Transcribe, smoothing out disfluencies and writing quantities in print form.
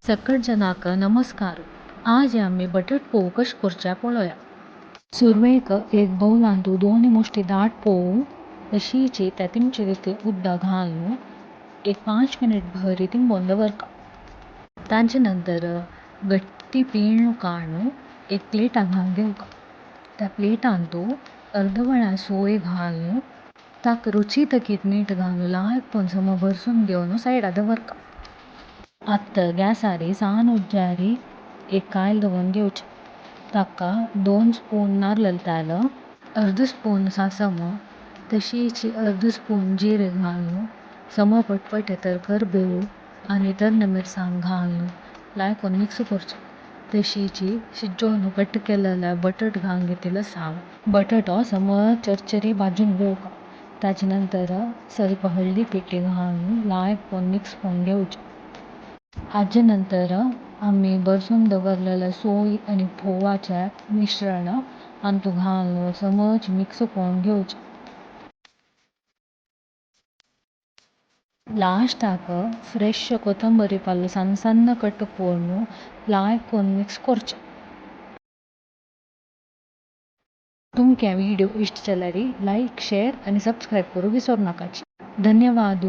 सकट जनाका नमस्कार. आज आम्ही बटाट पोव कशें करचे पळोवया. सुरवेक एक बाउलांत 2 मुठी दाट पोव तशींच तातूंत उदक घालून एक 5 मिनिट भर रितीन बंद दवरका. ताचे नंतर गट्टी पिळून काडून एक प्लेटाक घालून घेवका. त्या प्लेटांत अर्दवळ्या सोय घालून ताका रुचीक मीठ घालून लायक सम भरसून घेवन सायडाक दवरका. आत्तां गॅसार सान उज्यार एक कायल दवरून घेवचें. ताका 2 स्पून नारळाचें तेल, अर्द स्पून सासम, तशींच अर्द स्पून जिरें घालून सम पटपटें कर्बेव आनी तर्ण मिरसांग घालून लायक मिक्स करचें. तशींच शिजोवन कट केलेले बटाट घालून घेतिल्लो आसा. बटाटो सम चरचरीत भाजून घेवका. ताचे नंतर स्वल्प हळदी पिठी घालून लायक मिक्स करून घेवचें. हाचे नंतर आमी भरसून दवरलेले सोय आनी पोवाचें मिश्रण हातूंत घालून समज मिक्स करून घेवचें. लास्टाक फ्रेश कोथिंबीर पालो सन्न सन्न कट करून लायक मिक्स करचें. तुमकां व्हिडिओ इष्ट जाल्यार लायक, शेअर आनी सबस्क्रायब करूंक विसरूं नाकात. धन्यवाद.